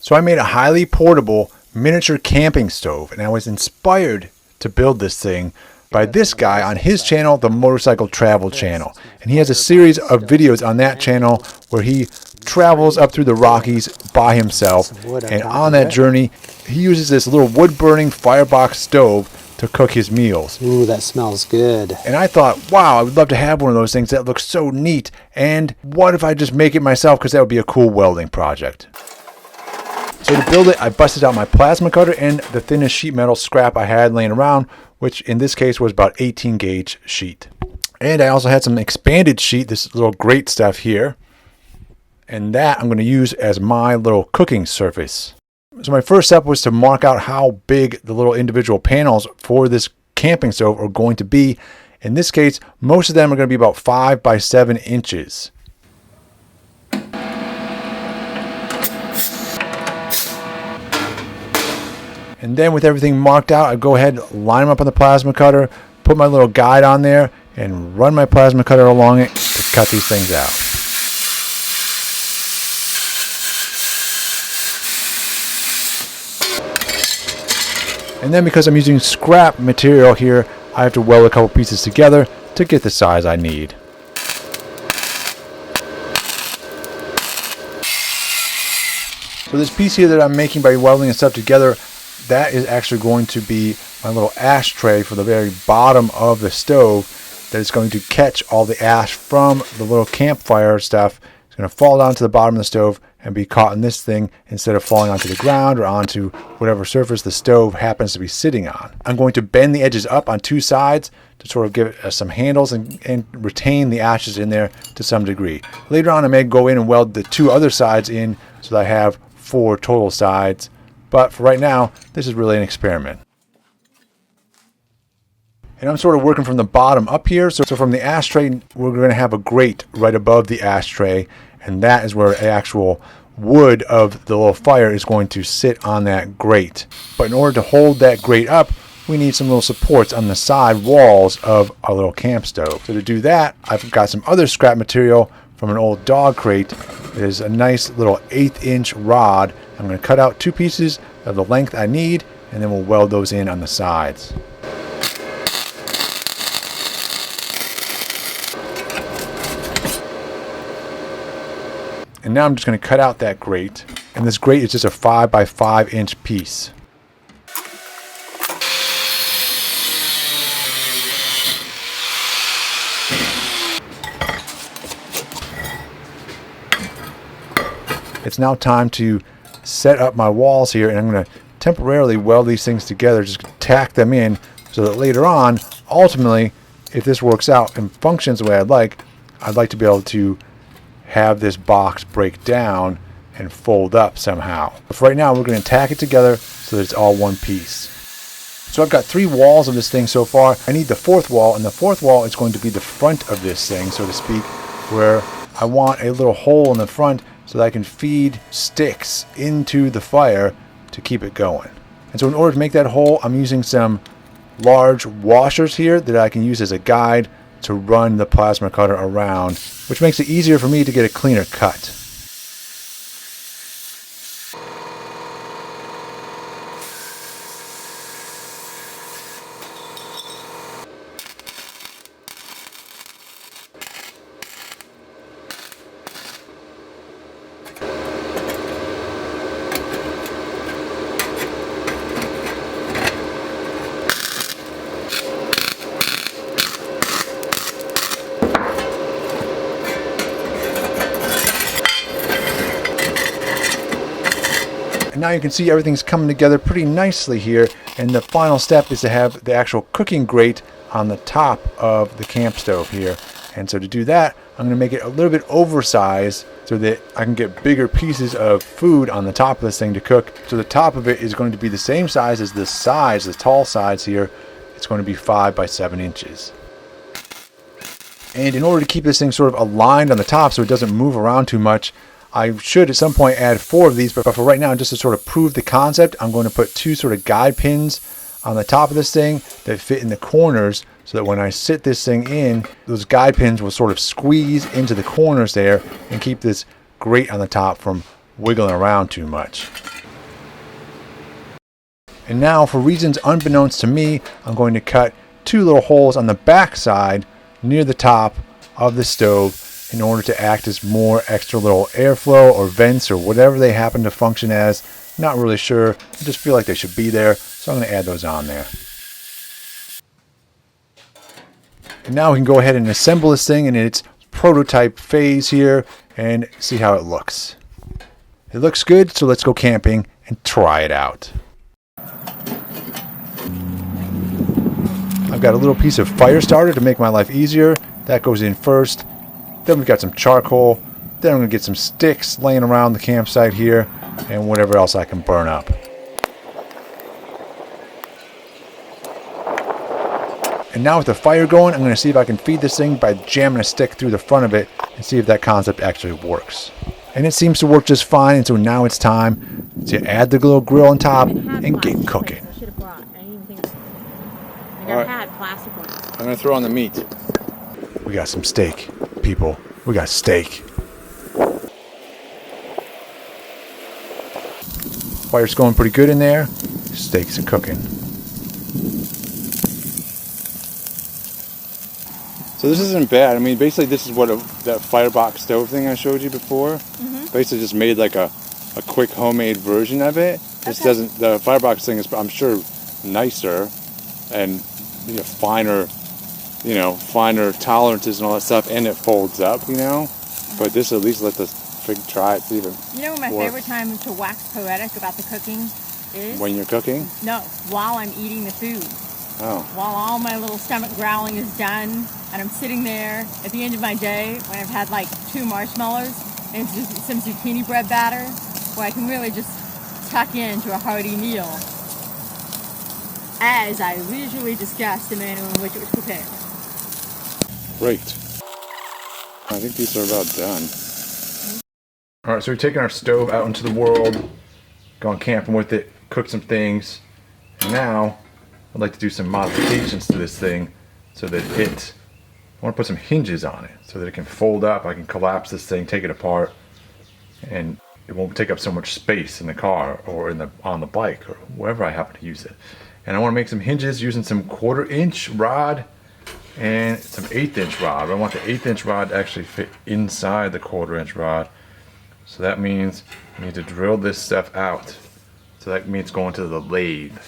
So I made a highly portable miniature camping stove, and I was inspired to build this thing by this guy on his channel, the Motorcycle Travel channel. And he has a series of videos on that channel where he travels up through the Rockies by himself, and on that journey he uses this little wood burning Firebox stove to cook his meals. Ooh, that smells good. And I thought, wow, I would love to have one of those things. That looks so neat. And what if I just make it myself, because that would be a cool welding project. So to build it, I busted out my plasma cutter and the thinnest sheet metal scrap I had laying around, which in this case was about 18 gauge sheet. And I also had some expanded sheet, this little grate stuff here. And that I'm going to use as my little cooking surface. So my first step was to mark out how big the little individual panels for this camping stove are going to be. In this case, most of them are going to be about 5 by 7 inches. And then with everything marked out, I go ahead, line them up on the plasma cutter, put my little guide on there, and run my plasma cutter along it to cut these things out. And then because I'm using scrap material here, I have to weld a couple pieces together to get the size I need. So this piece here that I'm making by welding and stuff together, that is actually going to be my little ashtray for the very bottom of the stove that is going to catch all the ash from the little campfire stuff. It's going to fall down to the bottom of the stove and be caught in this thing instead of falling onto the ground or onto whatever surface the stove happens to be sitting on. I'm going to bend the edges up on 2 sides to sort of give it some handles and retain the ashes in there to some degree. Later on I may go in and weld the 2 other sides in so that I have 4 total sides. But for right now, this is really an experiment. And I'm sort of working from the bottom up here. So from the ashtray, we're going to have a grate right above the ashtray. And that is where the actual wood of the little fire is going to sit on that grate. But in order to hold that grate up, we need some little supports on the side walls of our little camp stove. So to do that, I've got some other scrap material from an old dog crate. There's a nice little 1/8 inch rod. I'm going to cut out 2 pieces of the length I need, and then we'll weld those in on the sides. And now I'm just going to cut out that grate, and this grate is just a 5 by 5 inch piece. It's now time to set up my walls here, and I'm going to temporarily weld these things together, just tack them in so that later on, ultimately, if this works out and functions the way I'd like to be able to have this box break down and fold up somehow. But for right now, we're going to tack it together so that it's all one piece. So I've got 3 walls of this thing so far. I need the 4th wall, and the 4th wall is going to be the front of this thing, so to speak, where I want a little hole in the front so that I can feed sticks into the fire to keep it going. And so in order to make that hole, I'm using some large washers here that I can use as a guide to run the plasma cutter around, which makes it easier for me to get a cleaner cut. And now you can see everything's coming together pretty nicely here, and the final step is to have the actual cooking grate on the top of the camp stove here. And so to do that, I'm going to make it a little bit oversized so that I can get bigger pieces of food on the top of this thing to cook. So the top of it is going to be the same size as the sides, the tall sides here. It's going to be 5 by 7 inches. And in order to keep this thing sort of aligned on the top so it doesn't move around too much, I should at some point add 4 of these, but for right now, just to sort of prove the concept, I'm going to put 2 sort of guide pins on the top of this thing that fit in the corners so that when I sit this thing in, those guide pins will sort of squeeze into the corners there and keep this grate on the top from wiggling around too much. And now, for reasons unbeknownst to me, I'm going to cut 2 little holes on the back side near the top of the stove in order to act as more extra little airflow or vents or whatever they happen to function as. Not really sure. I just feel like they should be there, so I'm going to add those on there. And now we can go ahead and assemble this thing in its prototype phase here and see how it looks. It looks good, so let's go camping and try it out. I've got a little piece of fire starter to make my life easier. That goes in first. Then we've got some charcoal. Then I'm going to get some sticks laying around the campsite here and whatever else I can burn up. And now with the fire going, I'm going to see if I can feed this thing by jamming a stick through the front of it and see if that concept actually works. And it seems to work just fine, and so now it's time to add the little grill on top and get cooking. I had plastic ones. I'm going to throw on the meat. We got some steak, people. We got steak. Fire's going pretty good in there. Steaks are cooking. So this isn't bad. I mean, basically this is what that Firebox stove thing I showed you before. Basically just made like a quick homemade version of it. This doesn't, the Firebox thing is, I'm sure, nicer and finer tolerances and all that stuff, and it folds up, But this at least let the fig try it, see if it You know what my favorite time to wax poetic about the cooking is? When you're cooking? No, while I'm eating the food. Oh. While all my little stomach growling is done, and I'm sitting there at the end of my day when I've had like 2 marshmallows and just some zucchini bread batter, where I can really just tuck into a hearty meal as I visually discuss the manner in which it was prepared. Great. I think these are about done. Alright, so we've taken our stove out into the world, gone camping with it, cooked some things, and now I'd like to do some modifications to this thing so that I want to put some hinges on it so that it can fold up. I can collapse this thing, take it apart, and it won't take up so much space in the car or on the bike or wherever I happen to use it. And I want to make some hinges using some 1/4-inch rod and some 1/8-inch rod. I want the 1/8-inch rod to actually fit inside the 1/4-inch rod. So that means I need to drill this stuff out. So that means going to the lathe.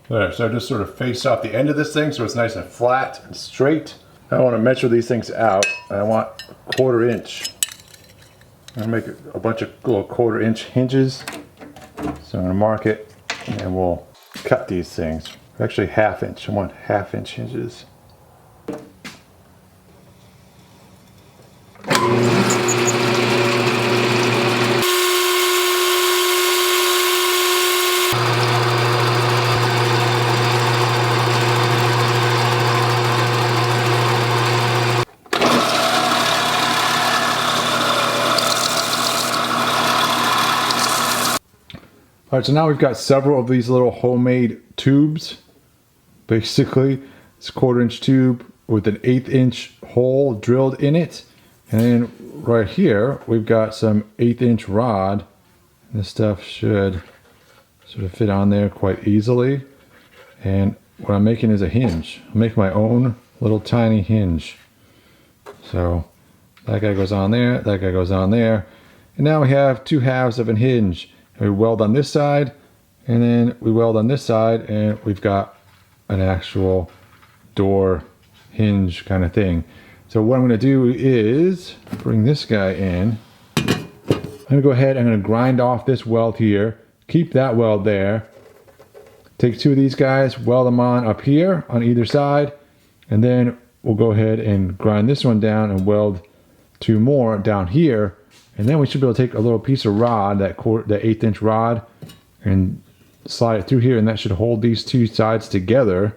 There, so I just sort of face off the end of this thing so it's nice and flat and straight. I want to measure these things out, and I want 1/4-inch. I'm going to make a bunch of little 1/4-inch hinges. So I'm going to mark it, and we'll cut these things. Actually 1/2 inch. I want 1/2 inch hinges. Alright, so now we've got several of these little homemade tubes. Basically, it's a 1/4-inch tube with an 1/8-inch hole drilled in it. And then right here, we've got some 1/8-inch rod. This stuff should sort of fit on there quite easily. And what I'm making is a hinge. I'm making my own little tiny hinge. So that guy goes on there, that guy goes on there. And now we have 2 halves of a hinge. We weld on this side, and then we weld on this side, and we've got an actual door hinge kind of thing. So what I'm going to do is bring this guy in. I'm going to go ahead, I'm going to grind off this weld here, keep that weld there, take 2 of these guys, weld them on up here on either side, and then we'll go ahead and grind this one down and weld 2 more down here. And then we should be able to take a little piece of rod, that 1/8-inch rod, and slide it through here, and that should hold these 2 sides together.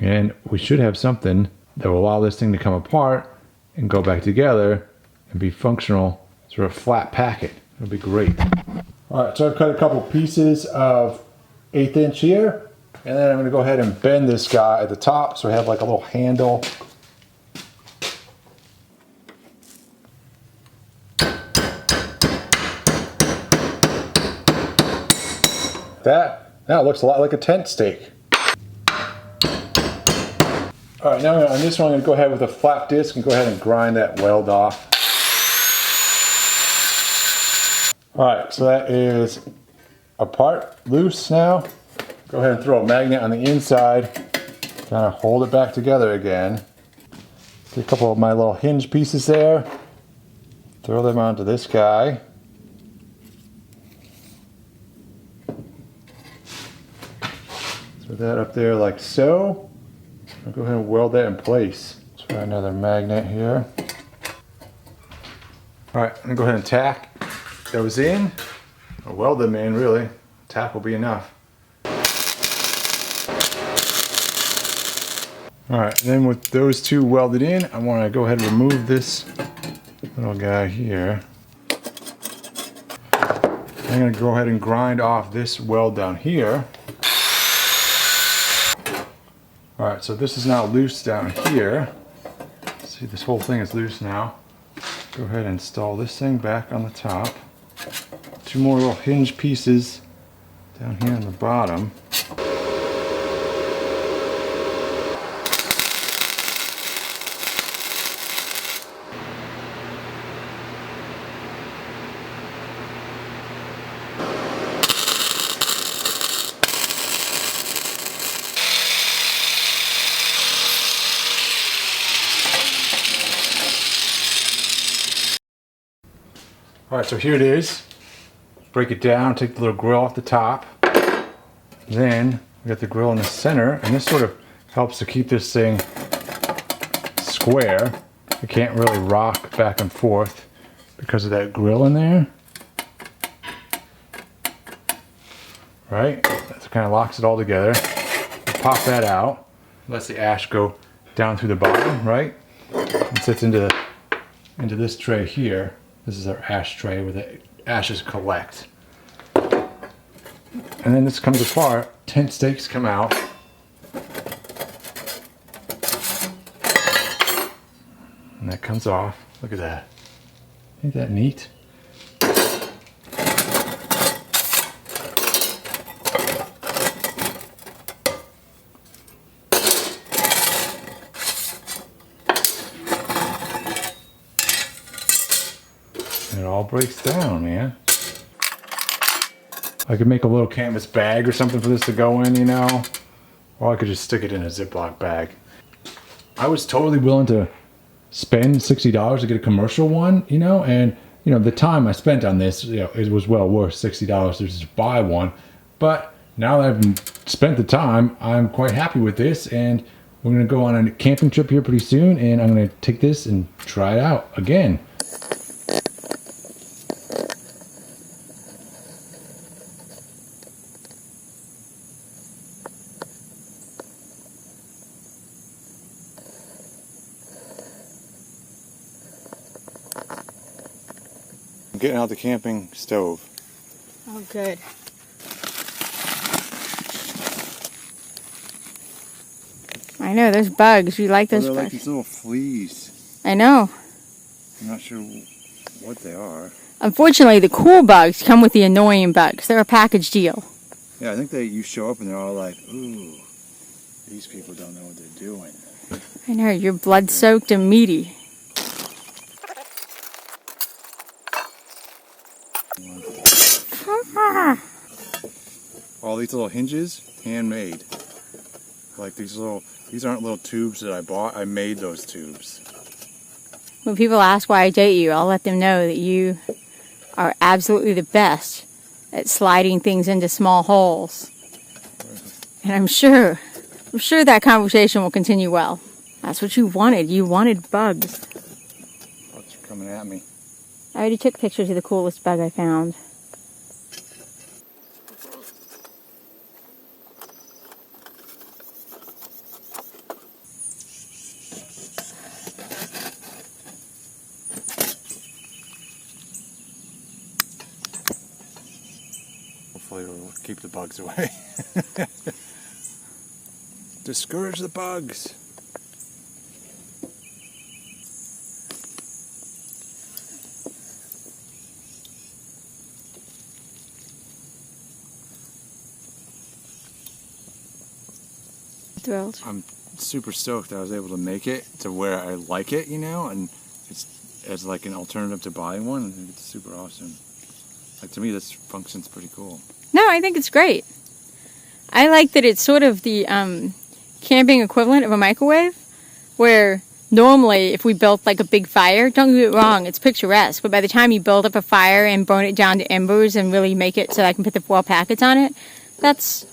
And we should have something that will allow this thing to come apart and go back together and be functional, sort of flat packet. It'll be great. All right, so I've cut a couple pieces of 1/8 inch here, and then I'm going to go ahead and bend this guy at the top so I have like a little handle. that. Now it looks a lot like a tent stake. All right, now on this one, I'm gonna go ahead with a flat disc and go ahead and grind that weld off. All right, so that is apart, loose now. Go ahead and throw a magnet on the inside, kind of hold it back together again. Get a couple of my little hinge pieces there. Throw them onto this guy. Throw that up there like so. I'll go ahead and weld that in place. Try another magnet here. All right, I'm gonna go ahead and tack those in, or weld them in really. Tack will be enough. All right, and then with those two welded in, I wanna go ahead and remove this little guy here. I'm gonna go ahead and grind off this weld down here. All right, so this is now loose down here. See, this whole thing is loose now. Go ahead and install this thing back on the top. Two more little hinge pieces down here on the bottom. All right, so here it is. Break it down, take the little grill off the top. Then we got the grill in the center, and this sort of helps to keep this thing square. It can't really rock back and forth because of that grill in there. Right? That kind of locks it all together. Pop that out. Lets the ash go down through the bottom, right? And sits into this tray here. This is our ash tray where the ashes collect. And then this comes apart, tent stakes come out. And that comes off. Look at that. Ain't that neat? And it all breaks down, man. I could make a little canvas bag or something for this to go in, you know? Or I could just stick it in a Ziploc bag. I was totally willing to spend $60 to get a commercial one, you know? And, you know, the time I spent on this, you know, it was well worth $60 to just buy one. But now that I've spent the time, I'm quite happy with this. And we're gonna go on a camping trip here pretty soon. And I'm gonna take this and try it out again. I'm getting out the camping stove. Oh, good. I know, there's bugs. You like those They're bugs? like these little fleas. I know. I'm not sure what they are. Unfortunately, the cool bugs come with the annoying bugs. They're a package deal. Yeah, I think you show up and they're all like, ooh, these people don't know what they're doing. I know, you're blood-soaked and meaty. All these little hinges, handmade. Like these aren't little tubes that I bought. I made those tubes. When people ask why I date you, I'll let them know that you are absolutely the best at sliding things into small holes. And I'm sure that conversation will continue well. That's what you wanted. You wanted bugs. Bugs are coming at me. I already took pictures of the coolest bug I found. Hopefully it'll keep the bugs away. Discourage the bugs. thrilled. I'm super stoked that I was able to make it to where I like it, you know, and it's as like an alternative to buying one. I think it's super awesome. Like, to me, this function's pretty cool. No, I think it's great. I like that it's sort of the camping equivalent of a microwave, where normally if we built like a big fire, don't get it wrong, it's picturesque, but by the time you build up a fire and burn it down to embers and really make it so that I can put the 4 packets on it, that's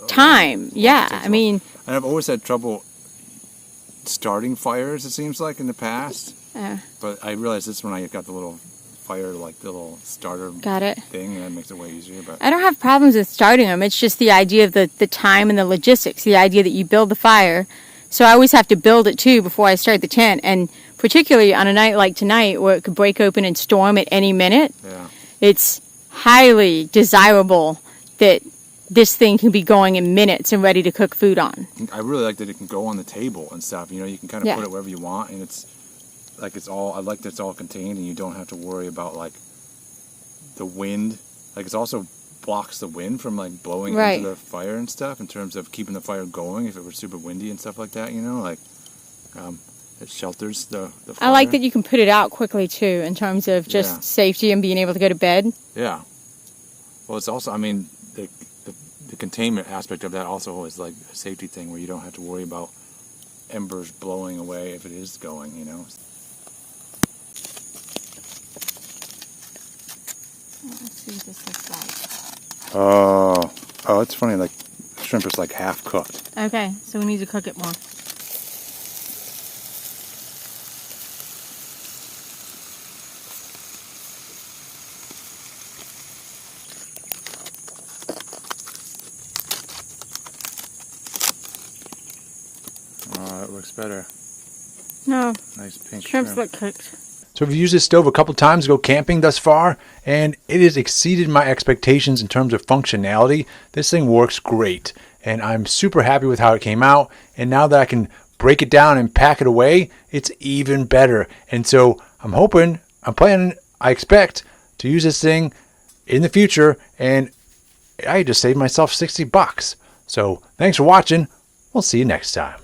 time. Yeah, I mean... And I've always had trouble starting fires, it seems like, in the past. But I realized this when I got the little fire, like the little starter thing, and that makes it way easier. But I don't have problems with starting them. It's just the idea of the time and the logistics, the idea that you build the fire. So I always have to build it too before I start the tent. And particularly on a night like tonight where it could break open and storm at any minute, it's highly desirable that this thing can be going in minutes and ready to cook food on. I really like that it can go on the table and stuff. You know, you can kind of put it wherever you want, and it's like it's all. I like that it's all contained, and you don't have to worry about like the wind. Like, it's also blocks the wind from like blowing into the fire and stuff in terms of keeping the fire going if it were super windy and stuff like that. You know, like it shelters the fire. I like that you can put it out quickly too in terms of just safety and being able to go to bed. Yeah. Well, it's also, I mean, the containment aspect of that also is like a safety thing where you don't have to worry about embers blowing away if it is going, you know. Let's see what this looks like. Oh, it's funny. Like, shrimp is like half cooked. Okay, so we need to cook it more. Oh, it looks better. No. Nice pink Shrimps shrimp. look cooked. So I've used this stove a couple times to go camping thus far, and it has exceeded my expectations in terms of functionality. This thing works great, and I'm super happy with how it came out. And now that I can break it down and pack it away, it's even better. And so I'm planning, I expect to use this thing in the future, and I just saved myself $60. So thanks for watching. We'll see you next time.